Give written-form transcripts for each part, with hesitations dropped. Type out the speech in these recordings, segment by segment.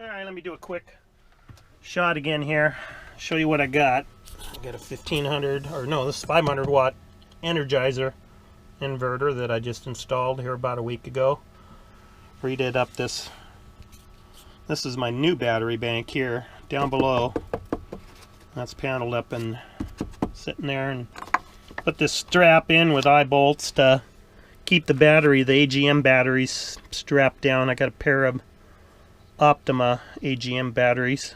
Alright, let me do a quick shot again here. Show you what I got. I got a 1500, or no, this is 500 watt Energizer inverter that I just installed here about a week ago. Redid up this. This is my new battery bank here, down below. That's paneled up and sitting there, and put this strap in with eye bolts to keep the battery, the AGM batteries, strapped down. I got a pair of Optima AGM batteries.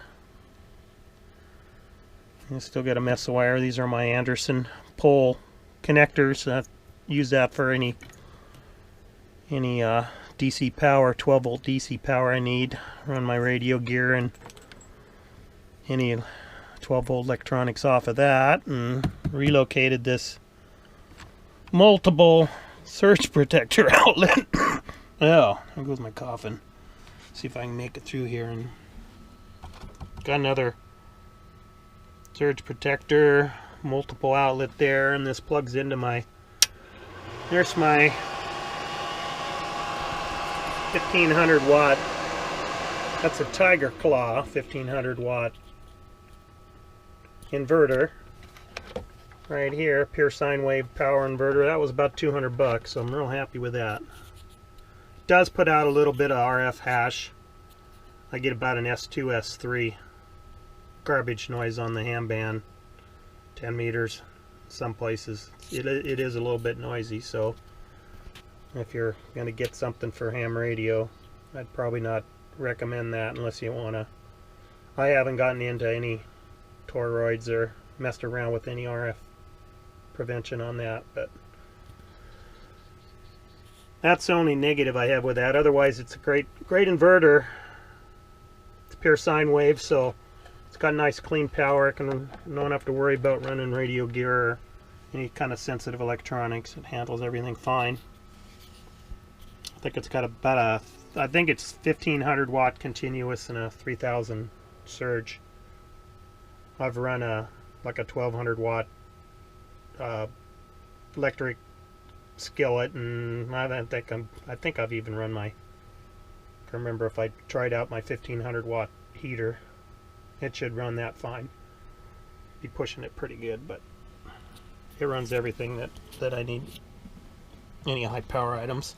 I still got a mess of wire. These are my Anderson pole connectors. I use that for any DC power, 12 volt DC power I need. Run my radio gear and any 12 volt electronics off of that, and relocated this multiple surge protector outlet. Oh, there goes my coffin. See if I can make it through here. And got another surge protector, multiple outlet there, and this plugs into my, there's my 1500 watt, that's a Tiger Claw 1500 watt inverter right here, pure sine wave power inverter. That was about 200 bucks, so I'm real happy with that. It does put out a little bit of RF hash. I get about an S2, S3 garbage noise on the ham band, 10 meters. Some places it is a little bit noisy, so if you're going to get something for ham radio, I'd probably not recommend that unless you want to. I haven't gotten into any toroids or messed around with any RF prevention on that, but that's the only negative I have with that. Otherwise, it's a great inverter. It's pure sine wave, so it's got nice clean power. I don't have to worry about running radio gear or any kind of sensitive electronics. It handles everything fine. I think it's got about I think it's 1500 watt continuous and a 3000 surge. I've run like a 1200 watt electric skillet, and I think I've even run my, I can't remember if I tried out my 1500 watt heater. It should run that fine. Be pushing it pretty good, but it runs everything that I need, any high power items.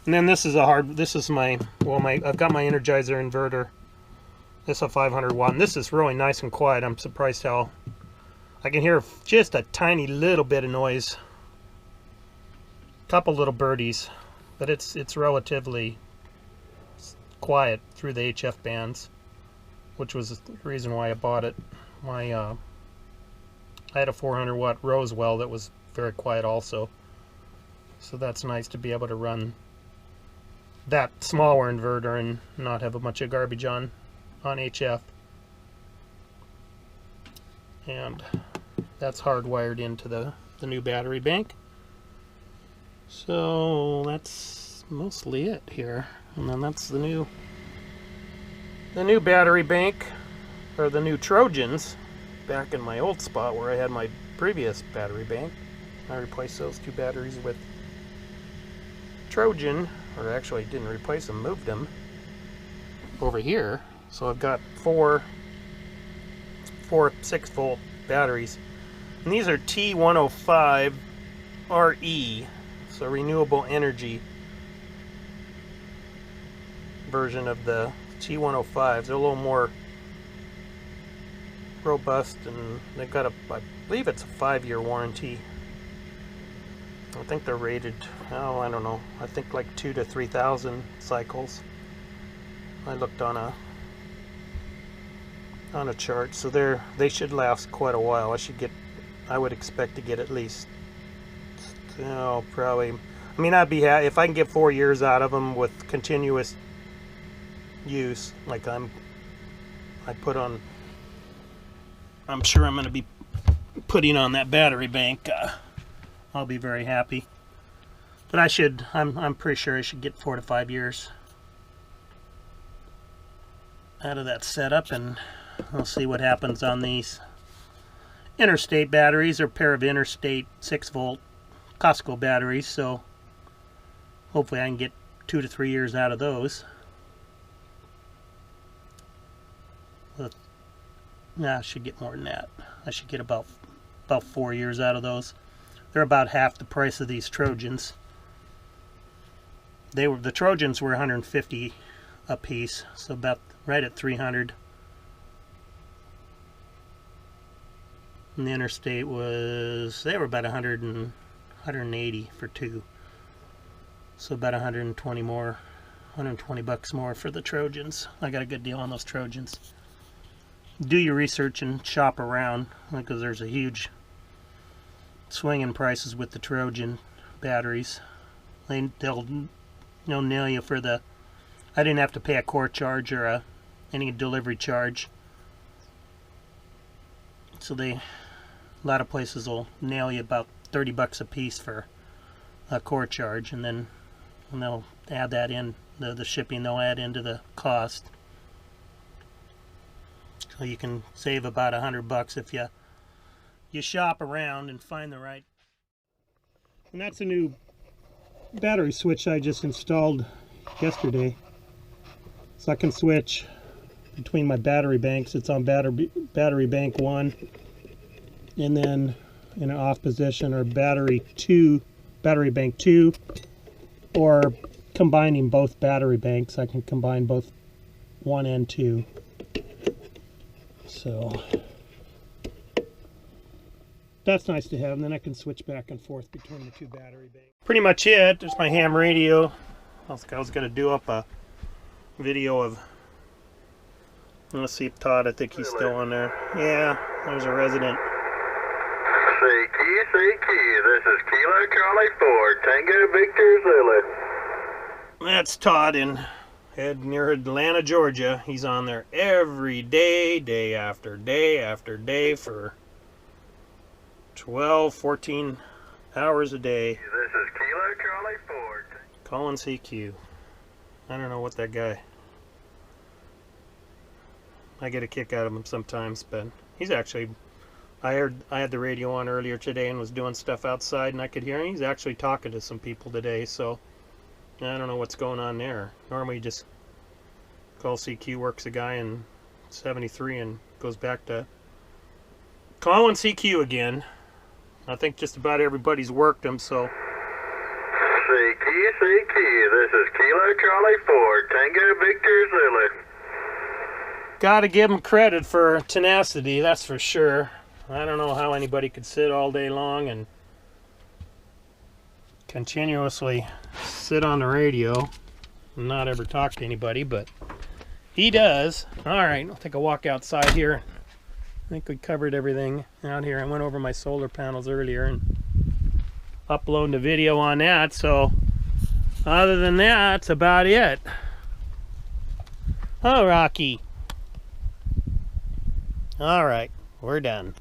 And then this is my, I've got my Energizer inverter. This is a 500 watt, and this is really nice and quiet. I'm surprised how I can hear just a tiny little bit of noise. Couple little birdies, but it's relatively quiet through the HF bands, which was the reason why I bought it. I had a 400 watt Rosewell that was very quiet also, so that's nice to be able to run that smaller inverter and not have a bunch of garbage on HF. And that's hardwired into the new battery bank. So that's mostly it here. And then that's the new battery bank, or the new Trojans, back in my old spot where I had my previous battery bank. I replaced those two batteries with Trojan, or actually didn't replace them, moved them over here. So I've got four 6 volt batteries, and these are T-105 RE, so renewable energy version of the T-105s. They're a little more robust, and they've got I believe it's a 5-year warranty. I think they're rated, oh, I don't know, I think like 2,000 to 3,000 cycles. I looked on a chart, so they should last quite a while. I would expect to get at least, probably, I mean, I'd be happy if I can get 4 years out of them with continuous use, like I'm sure I'm going to be putting on that battery bank. I'll be very happy. But I'm pretty sure I should get 4 to 5 years out of that setup, and we'll see what happens on these interstate batteries. Or a pair of interstate 6 volt Costco batteries, so hopefully I can get 2 to 3 years out of those. Nah, I should get more than that. I should get about 4 years out of those. They're about half the price of these Trojans. The Trojans were 150 a piece, so about right at 300. And the Interstate they were about 180 for two. So about 120 more, 120 bucks more for the Trojans. I got a good deal on those Trojans. Do your research and shop around, because there's a huge swing in prices with the Trojan batteries. They'll nail you for the. I didn't have to pay a core charge or any delivery charge. So a lot of places will nail you about 30 bucks a piece for a core charge, and then they'll add that in the shipping. They'll add into the cost. So you can save about 100 bucks if you shop around and find the right. And that's a new battery switch I just installed yesterday. So I can switch between my battery banks. It's on battery bank 1, and then in an off position, or battery bank 2, or combining both battery banks. I can combine both 1 and 2. So that's nice to have, and then I can switch back and forth between the two battery banks. Pretty much it. There's my ham radio. I was going to do up a video of, let's see if Todd, I think he's still on there. Yeah, there's a resident. CQ, this is Kilo Charlie 4, Tango Victor Zulu. That's Todd near Atlanta, Georgia. He's on there every day, day after day after day for 12, 14 hours a day. This is Kilo Charlie 4. Calling CQ. I don't know what that guy. I get a kick out of him sometimes, but he's actually. I had the radio on earlier today and was doing stuff outside, and I could hear him. He's actually talking to some people today, so I don't know what's going on there. Normally, just call CQ, works a guy in 73 and goes back to calling CQ again. I think just about everybody's worked him, so. CQ, this is Kilo Charlie 4, Tango Victor Zulu. Gotta give him credit for tenacity, that's for sure. I don't know how anybody could sit all day long and continuously sit on the radio and not ever talk to anybody, but he does. Alright, I'll take a walk outside here. I think we covered everything out here. I went over my solar panels earlier and uploaded a video on that, so other than that, that's about it. Oh, Rocky. Alright, we're done.